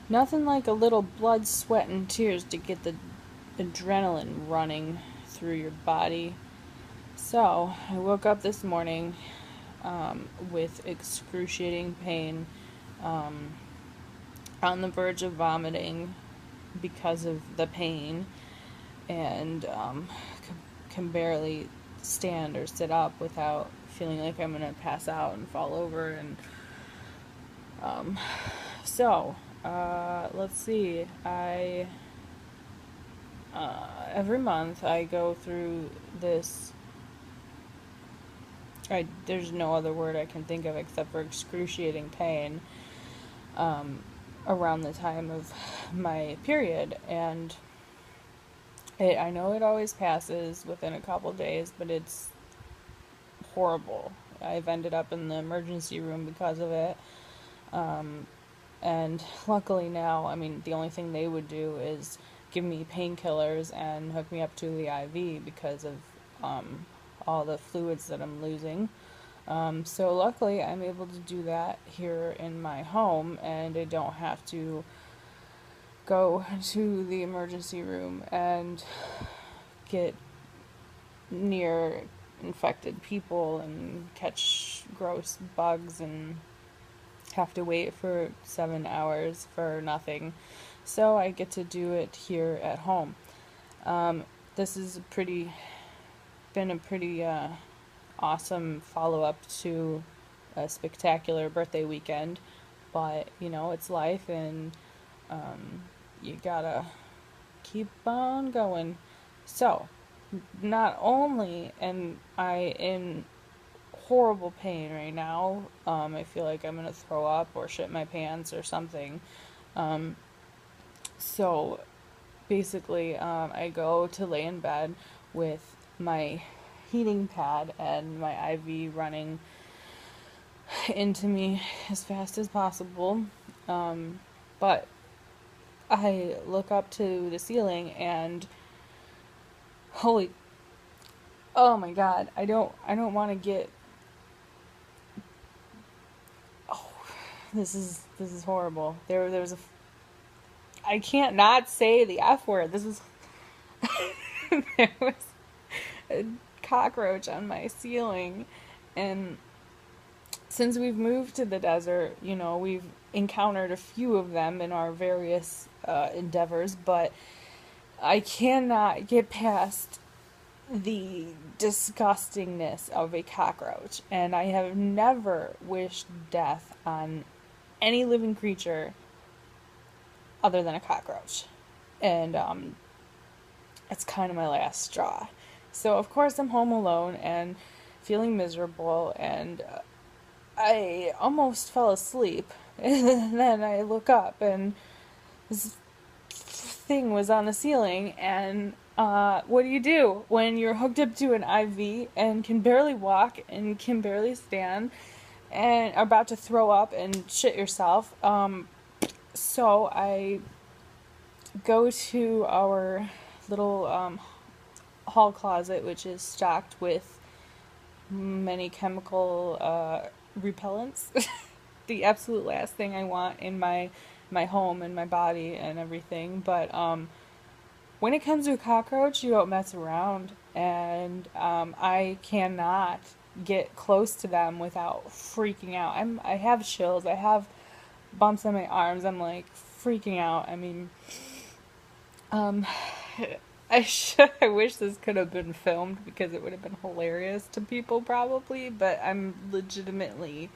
Nothing like a little blood, sweat, and tears to get the adrenaline running through your body. So, I woke up this morning with excruciating pain, um, on the verge of vomiting because of the pain, and can barely stand or sit up without feeling like I'm going to pass out and fall over. And um, so, let's see. Every month I go through this. There's no other word I can think of except for excruciating pain, um, around the time of my period. And I know it always passes within a couple days, but it's horrible. I've ended up in the emergency room because of it. Um, and luckily now, I mean, the only thing they would do is give me painkillers and hook me up to the IV because of all the fluids that I'm losing. So luckily, I'm able to do that here in my home, and I don't have to go to the emergency room and get near infected people and catch gross bugs and have to wait for 7 hours for nothing. So I get to do it here at home. This is been a pretty awesome follow up to a spectacular birthday weekend, but you know, it's life, and you gotta keep on going. So, not only am I in horrible pain right now, I feel like I'm gonna throw up or shit my pants or something. Um, so, basically, I go to lay in bed with my heating pad and my IV running into me as fast as possible. But I look up to the ceiling and holy, oh my god, I don't want to get, oh, this is horrible. There's a, I can't not say the F word. This is there was a cockroach on my ceiling, and since we've moved to the desert, you know, we've encountered a few of them in our various endeavors, but I cannot get past the disgustingness of a cockroach, and I have never wished death on any living creature other than a cockroach. And it's kind of my last straw. So, of course, I'm home alone and feeling miserable, and I almost fell asleep. And then I look up, and this thing was on the ceiling. And what do you do when you're hooked up to an IV and can barely walk and can barely stand and are about to throw up and shit yourself? So I go to our little hall closet, which is stocked with many chemical repellents. The absolute last thing I want in my home and my body and everything. But when it comes to a cockroach, you don't mess around, and I cannot get close to them without freaking out. I have chills. I have bumps on my arms. I'm like freaking out. I mean, um, I wish this could have been filmed because it would have been hilarious to people probably, but I'm legitimately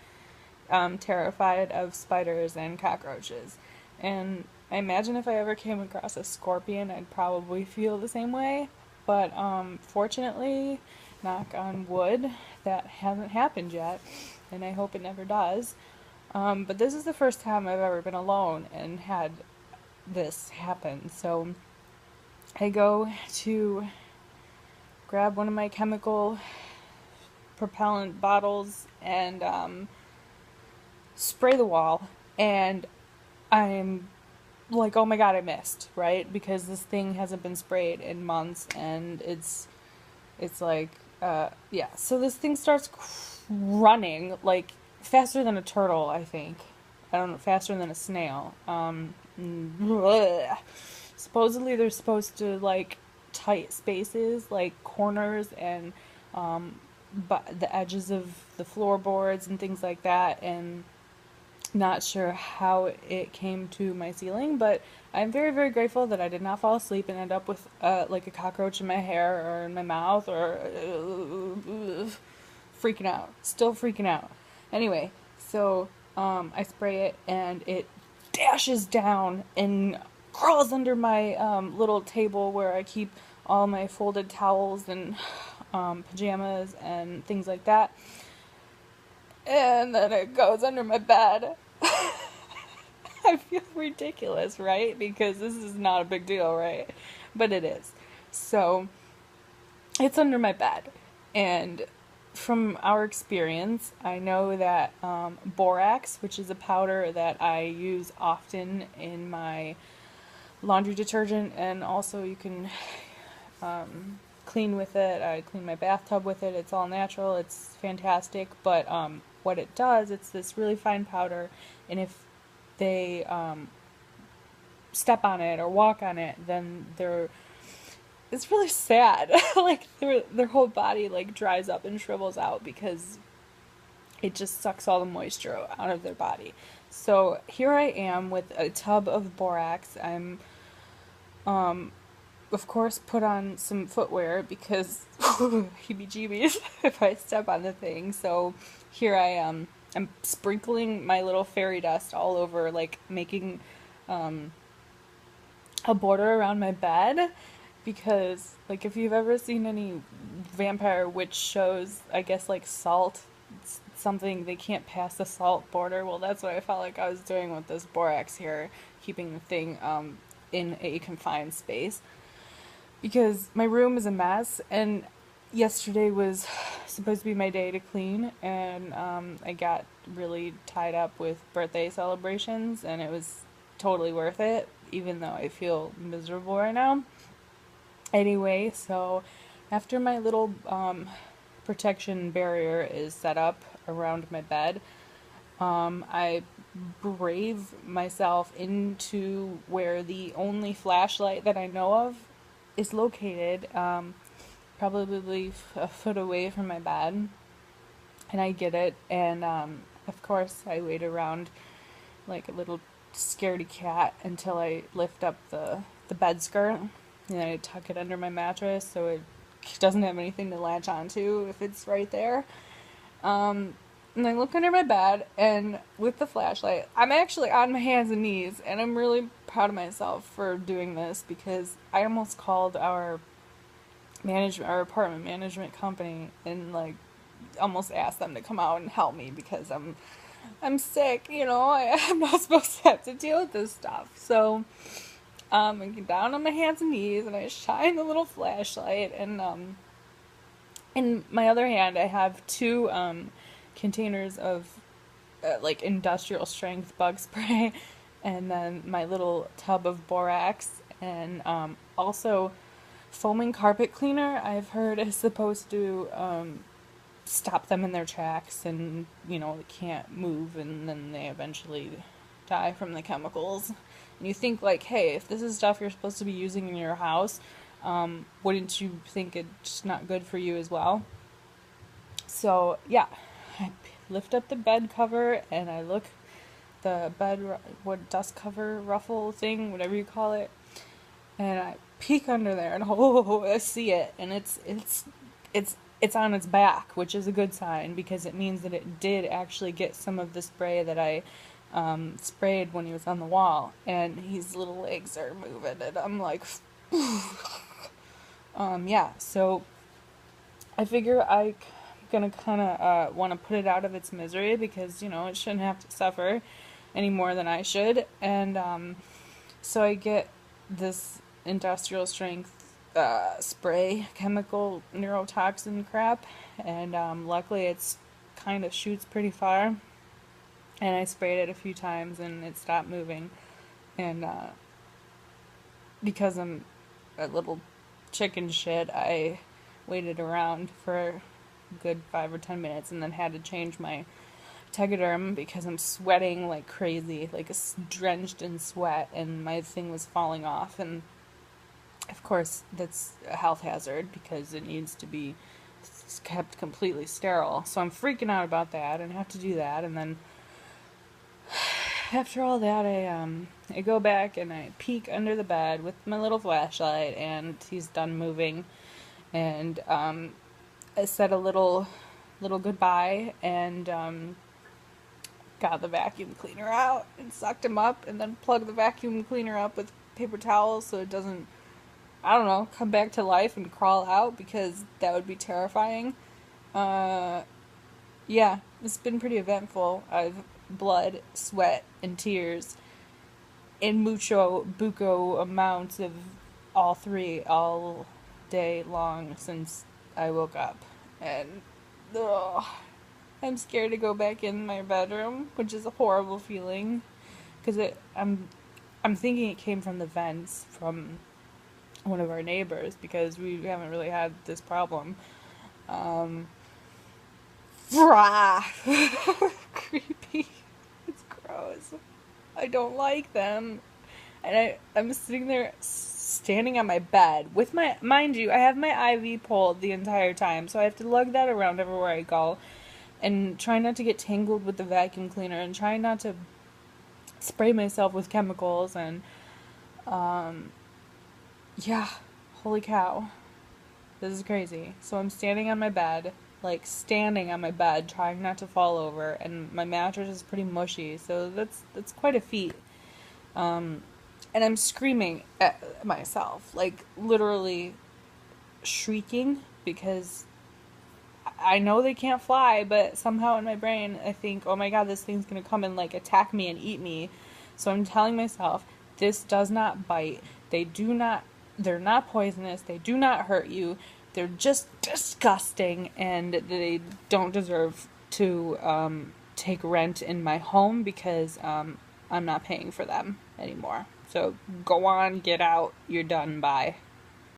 terrified of spiders and cockroaches. And I imagine if I ever came across a scorpion, I'd probably feel the same way. But fortunately, knock on wood, that hasn't happened yet, and I hope it never does. But this is the first time I've ever been alone and had this happen. So I go to grab one of my chemical propellant bottles and spray the wall, and I'm like, oh my god, I missed, right? Because this thing hasn't been sprayed in months, and it's like, yeah. So this thing starts running like faster than a turtle, I think. I don't know, faster than a snail. Bleh. Supposedly they're supposed to like tight spaces, like corners and but the edges of the floorboards and things like that. And not sure how it came to my ceiling, but I'm very, very grateful that I did not fall asleep and end up with like a cockroach in my hair or in my mouth or freaking out. Still freaking out. Anyway, so I spray it and it dashes down and crawls under my little table where I keep all my folded towels and pajamas and things like that. And then it goes under my bed. I feel ridiculous, right? Because this is not a big deal, right? But it is. So, it's under my bed. And from our experience, I know that borax, which is a powder that I use often in my laundry detergent, and also you can clean with it. I clean my bathtub with it. It's all natural. It's fantastic. But what it does, it's this really fine powder, and if they step on it or walk on it, then it's really sad. Like their whole body like dries up and shrivels out because it just sucks all the moisture out of their body. So here I am with a tub of borax. I'm of course put on some footwear because heebie-jeebies if I step on the thing. So here I am. I'm sprinkling my little fairy dust all over, like making a border around my bed, because like if you've ever seen any vampire witch shows, I guess like Salt, something they can't pass the salt border. Well, that's what I felt like I was doing with this borax here, keeping the thing in a confined space, because my room is a mess, and yesterday was supposed to be my day to clean, and I got really tied up with birthday celebrations, and it was totally worth it, even though I feel miserable right now. Anyway, so after my little protection barrier is set up around my bed, I brave myself into where the only flashlight that I know of is located, probably a foot away from my bed, and I get it, and of course I wait around like a little scaredy cat until I lift up the bed skirt, and I tuck it under my mattress so it doesn't have anything to latch onto if it's right there. And I look under my bed, and with the flashlight, I'm actually on my hands and knees, and I'm really proud of myself for doing this, because I almost called our apartment management company and like almost asked them to come out and help me, because I'm sick, you know. I'm not supposed to have to deal with this stuff. So I get down on my hands and knees and I shine the little flashlight, and in my other hand I have two containers of like industrial strength bug spray, and then my little tub of borax, and also foaming carpet cleaner. I've heard is supposed to stop them in their tracks, and you know, they can't move, and then they eventually die from the chemicals. And you think like, hey, if this is stuff you're supposed to be using in your house, wouldn't you think it's not good for you as well? So yeah, I lift up the bed cover and I look the what dust cover ruffle thing, whatever you call it, and I peek under there, and I see it, and it's on its back, which is a good sign, because it means that it did actually get some of the spray that I sprayed when he was on the wall, and his little legs are moving, and I'm like, yeah. So I figure I'm gonna kind of want to put it out of its misery, because you know, it shouldn't have to suffer any more than I should, and so I get this industrial strength spray, chemical neurotoxin crap, and luckily it's kind of shoots pretty far, and I sprayed it a few times and it stopped moving, and because I'm a little chicken shit, I waited around for a good 5 or 10 minutes and then had to change my Tegaderm because I'm sweating like crazy, like drenched in sweat, and my thing was falling off. And of course, that's a health hazard because it needs to be kept completely sterile. So I'm freaking out about that and have to do that. And then after all that, I go back and I peek under the bed with my little flashlight, and he's done moving. And I said a little goodbye, and got the vacuum cleaner out and sucked him up, and then plugged the vacuum cleaner up with paper towels so it doesn't, I don't know, come back to life and crawl out, because that would be terrifying. Yeah, it's been pretty eventful. I've blood, sweat, and tears in buco amounts of all three all day long since I woke up. And ugh, I'm scared to go back in my bedroom, which is a horrible feeling, because I'm thinking it came from the vents from one of our neighbors, because we haven't really had this problem. Creepy. It's gross. I don't like them. And I'm sitting there standing on my bed with mind you, I have my IV pulled the entire time, so I have to lug that around everywhere I go, and try not to get tangled with the vacuum cleaner, and try not to spray myself with chemicals, and yeah, holy cow. This is crazy. So I'm standing on my bed, trying not to fall over, and my mattress is pretty mushy, so that's quite a feat. And I'm screaming at myself, like literally shrieking, because I know they can't fly, but somehow in my brain I think, oh my god, this thing's gonna come and like attack me and eat me. So I'm telling myself, this does not bite. They're not poisonous. They do not hurt you. They're just disgusting, and they don't deserve to take rent in my home, because I'm not paying for them anymore. So go on, get out, you're done, bye.